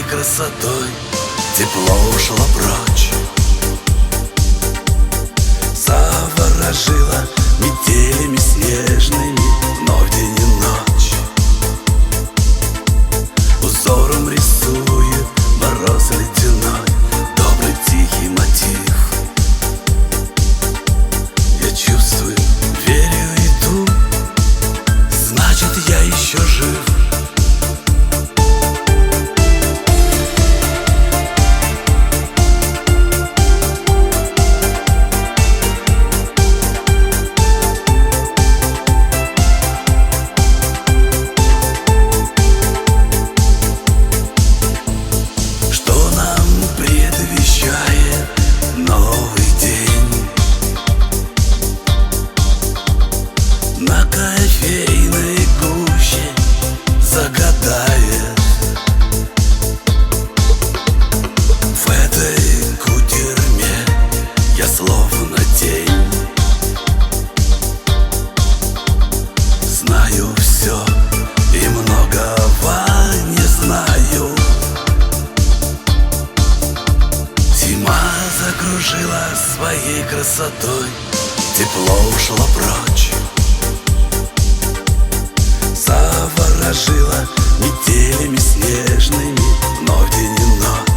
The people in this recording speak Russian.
красотой тепло ушло прочь. Заворожила метелями снежными вновь день и ночь. Узором рисует мороз ледяной добрый тихий мотив. Я чувствую, верю, иду, значит, я еще жив. На кофейной гуще загадает. В этой кутерьме я словно тень. Знаю все и многого не знаю. Зима закружила своей красотой, тепло ушло прочь. Заворожила метелями снежными вновь день и ночь.